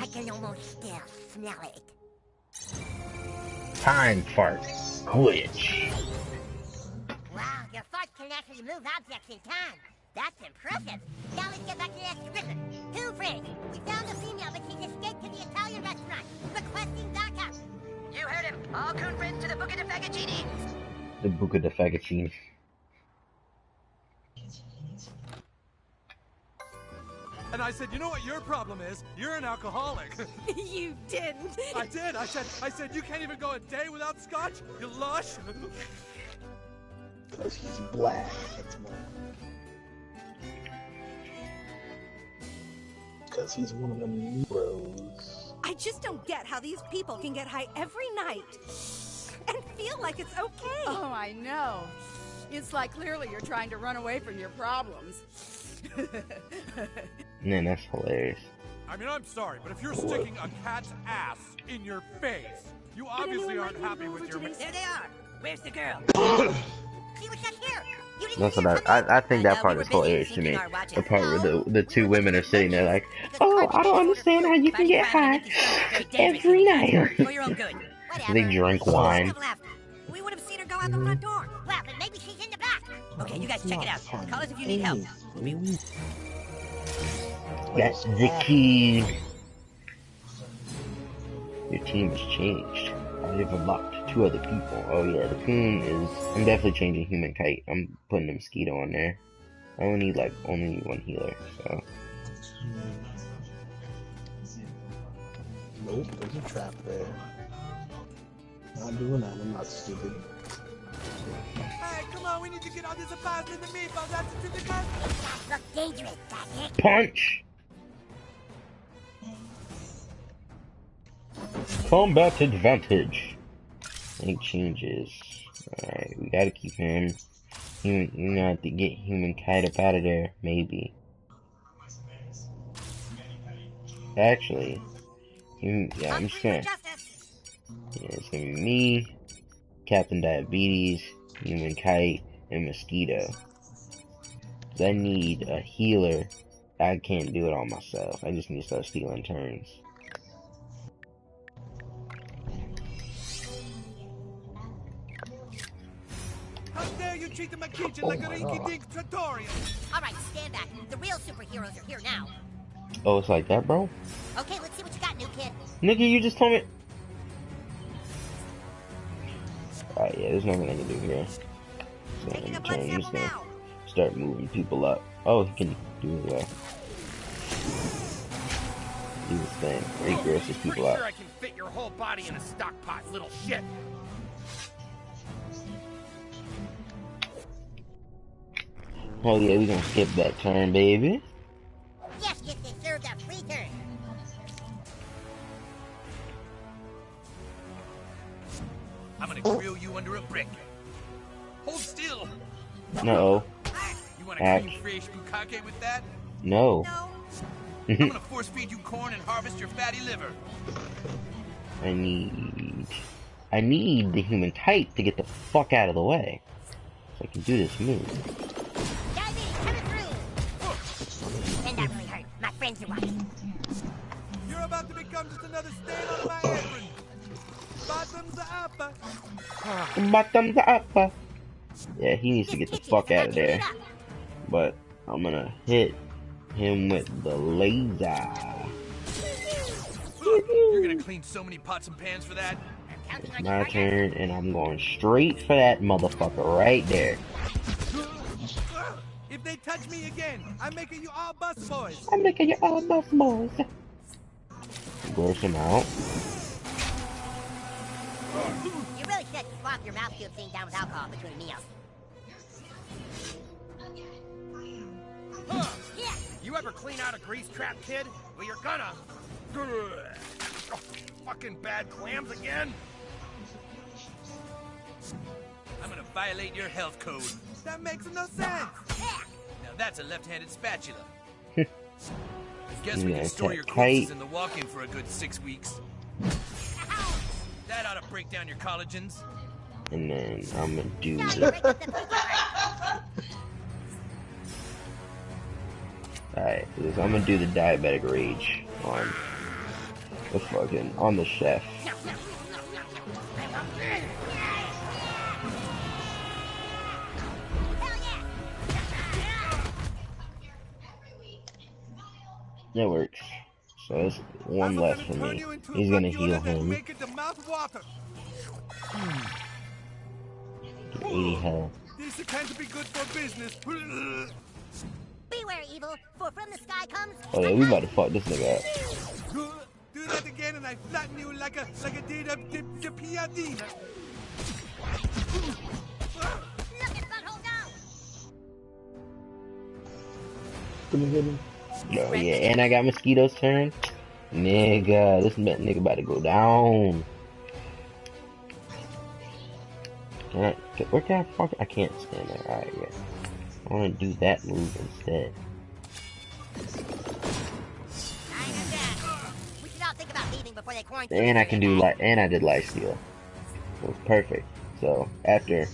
I can almost still smell it. Time fart. Glitch. Wow, your farts can actually move objects in time. That's impressive. Now let's get back to the exhibition. Two friends. We found a female, but she's escaped to the Italian restaurant, requesting backup. You heard him. All coon friends to the Buca de Fagacini. The Buca de Fagacini. And I said, you know what your problem is? You're an alcoholic. You didn't. I did. I said, you can't even go a day without scotch? You lush. Because he's black. That's why. Because he's one of them Negroes. I just don't get how these people can get high every night and feel like it's okay. Oh, I know. It's like clearly you're trying to run away from your problems. Man, that's hilarious. I mean, I'm sorry, but if you're sticking a cat's ass in your face, you obviously aren't happy with your... There they are. Where's the girl? She was just here. You didn't That's see what her I think that part is hilarious to me. The part where the two women are sitting there like, oh, I don't understand how you can get high every night. For your own good. They drink wine. We would have seen her go out the front door. Well, but maybe she's in the back. Okay, you guys check it out. Call us if you need help. That's the key. Your team has changed. I've unlocked 2 other people. Oh yeah, the coon is... I'm definitely changing human kite. I'm putting the mosquito on there. I only need only 1 healer, so... Nope, there's a trap there. Not doing that, I'm not stupid. Hey, come on, we need to get all this apartment and the meatballs out to the gun. That looks dangerous, doesn't it? Punch! Combat advantage. Make changes. Alright, we gotta keep him. You have to get human kite up out of there, maybe. Actually, yeah, I'm just gonna... Yeah, it's gonna be me, Captain Diabetes, human kite, and mosquito. I need a healer. I can't do it all myself. I just need to start stealing turns. How dare you treat my kitchen like a rinky-dink trattoria? Alright, stand back. The real superheroes are here now. Oh, it's like that, bro? Okay, let's see what you got, new kid. Nigga, you just told me... Alright, yeah, there's nothing I can do here. So I'm just gonna start moving people up. Oh, he can do it well. Do this thing. He grosses people out. Sure I can fit your whole body in a stock pot, little shit. Oh yeah, we gonna skip that turn, baby. Yes, you deserve a free turn. I'm gonna grill you under a brick. Hold still. No. You want a cream fresh bukkake with that? No. I'm gonna force feed you corn and harvest your fatty liver. I need the human kite to get the fuck out of the way. So I can do this move. Diabetes coming through. And that really hurt. My friends are watching. You're about to become just another stain on my apron. Bottoms up. Bottoms up. Yeah, he needs to get the fuck out of there. But I'm gonna hit him with the laser. You're gonna clean so many pots and pans for that? It's my turn, and I'm going straight for that motherfucker right there. If they touch me again, I'm making you all bus boys. I'm making you all bus boys. Gross him out. You really should swap your mouth feel thing down with alcohol between meals. You ever clean out a grease trap, kid? Well, you're gonna. Oh, fucking bad clams again? I'm gonna violate your health code. That makes no sense. Now that's a left-handed spatula. Guess we can store your corpses in the walk-in for a good 6 weeks. That ought to break down your collagens. And then I'm gonna do the... Alright, I'm gonna do the diabetic rage on the chef. That works. So that's one less for me. He's gonna heal him. 80 health. This can't be good for business. Beware, evil, for from the sky comes. Oh yeah, we about to fuck this nigga up. Do that again, and I flatten you like a did a piadina. Look at butthole now. Can you hit him? Oh yeah, and I got Mosquito's turn. Nigga, this nigga about to go down. Where can I fuck? I can't stand there. Alright, yeah. I wanna do that move instead. We should all think about leaving before they quarantine. And I can do and I did life steal. So it's perfect. So after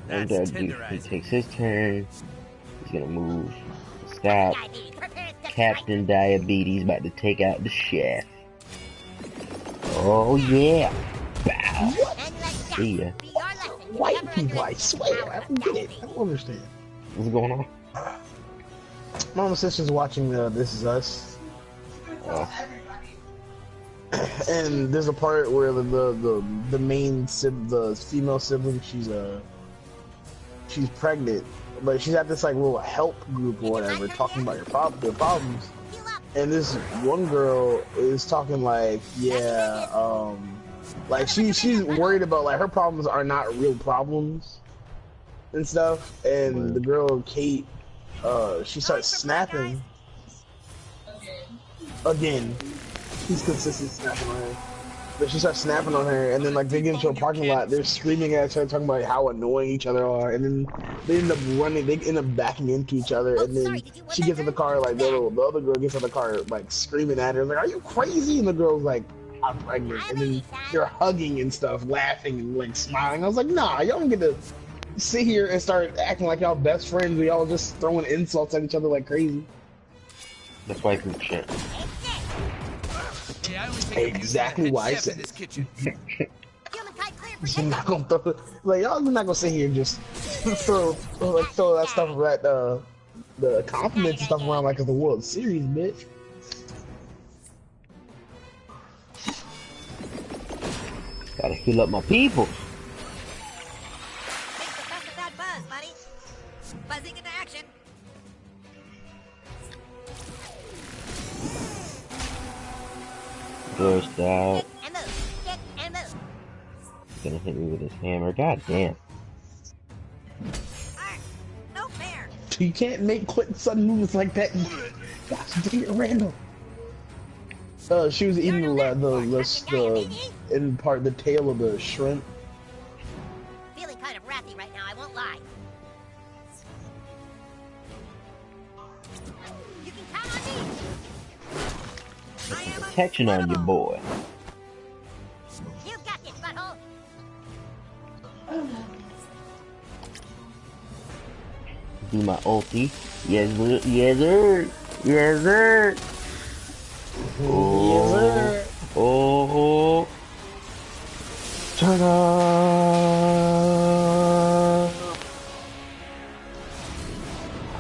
he takes his turn, he's gonna move. Stop. Captain Diabetes about to take out the chef. Oh yeah. Bow. See ya. White people, I swear. I don't get it. I don't understand. What's going on? My sister's watching This Is Us. And there's a part where the main the female sibling, she's pregnant, but she's at this like little help group or whatever, talking about their problems. And this one girl is talking like, yeah, like she's worried about like her problems are not real problems and stuff. And the girl Kate, she starts snapping again. He's consistent snapping on her. But she starts snapping on her, and then like they get into a parking lot, they're screaming at each other, talking about how annoying each other are, and then they end up backing into each other, and then she gets in the car, like the other girl gets in the car, like screaming at her, like, "Are you crazy?" And the girl's like, "I'm pregnant," and then they're hugging and stuff, laughing and like smiling. I was like, nah, y'all don't get to sit here and start acting like y'all best friends, we all just throwing insults at each other like crazy. That's why group shit. Exactly why I said this. You're not gonna throw, like, y'all not gonna sit here and just throw that stuff at the compliments and stuff around like it's the World Series, bitch. Gotta fill up my people. That buzz, buddy. Buzzing into action. Burst out. And move. Kick and move. He's gonna hit me with his hammer. God damn. No fair. You can't make quick sudden movements like that. Gosh, dang it, Randall. She was eating the tail of the shrimp. Feeling kind of wrathy right now, I won't lie. You can count on me. Protection on your boy. You got this, butthole. Do my ulti. Yes, sir. Yes, sir. Yes, sir. Oh. Yes, sir. Oh. Turn up.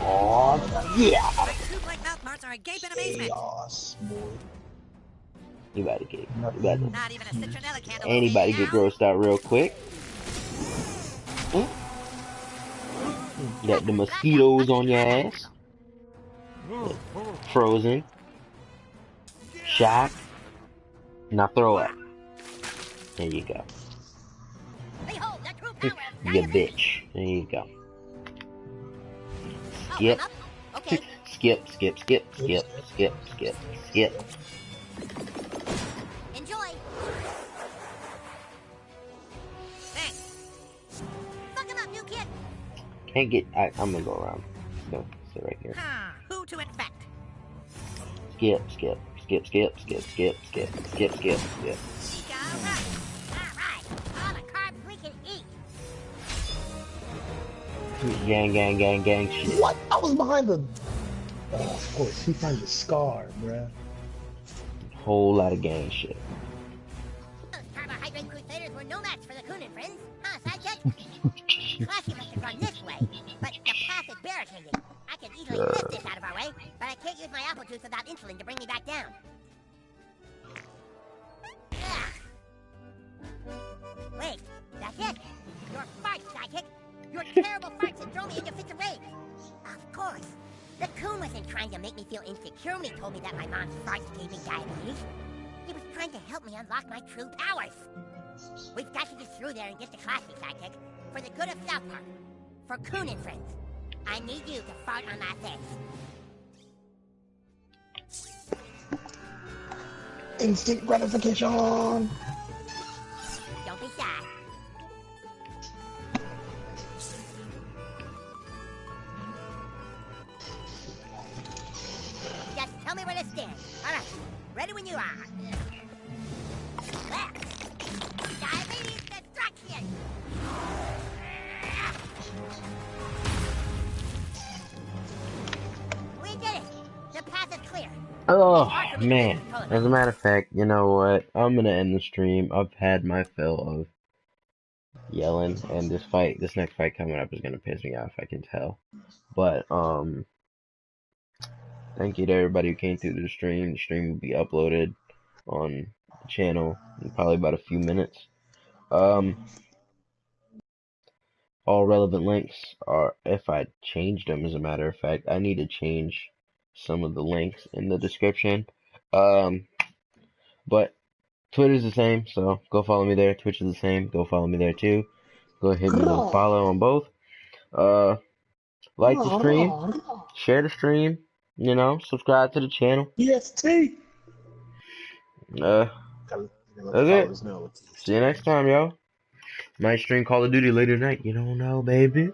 Oh, yeah. Chaos, boy. You about to get, Not even a citronella candle. anybody get grossed out real quick. Got the mosquitoes on your ass. Frozen. Shock. Now throw up. There you go. You bitch. There you go. Skip. Skip, skip, skip, skip, skip, skip, skip. Enjoy. Thanks. Fuck him up, new kid. Can't get. I'm gonna go around. No, sit right here. Who to infect? Skip, skip, skip, skip, skip, skip, skip, skip, skip, skip. Alright. All the carbs we can eat. Gang, gang, gang, gang shit. What? I was behind the. Oh, of course, he finds a scar, bruh. Whole lot of gang shit. Those carbohydrate crusaders were no match for the Coon and friends. Huh, sidekick? Classy must have run this way, but the path is barricaded. I can easily lift this out of our way, but I can't use my apple juice without insulin to bring me back down. Ugh. Wait, that's it. Your farts, sidekick. Your terrible farts that throw me into fits of rage. Of course. The Coon wasn't trying to make me feel insecure when he told me that my mom's farts gave me diabetes. He was trying to help me unlock my true powers. We've got to get through there and get to Classy, sidekick. For the good of South Park. For Coon and friends. I need you to fart on my face. Instant gratification. Don't be shy. Just tell me where to stand. All right. Ready when you are. Diabetes destruction. We did it. The path is clear. Oh, man. As a matter of fact, you know what? I'm gonna end the stream. I've had my fill of yelling, and this next fight coming up is gonna piss me off, I can tell. But, thank you to everybody who came through the stream. The stream will be uploaded on the channel in probably about a few minutes. All relevant links are, if I changed them, as a matter of fact, I need to change some of the links in the description. But Twitter's the same, so go follow me there. Twitch is the same, go follow me there too. Go hit me with a follow on both. Like the stream, share the stream, you know, subscribe to the channel. EST. That's it. See you next time, yo. Might stream Call of Duty later tonight. You don't know, baby.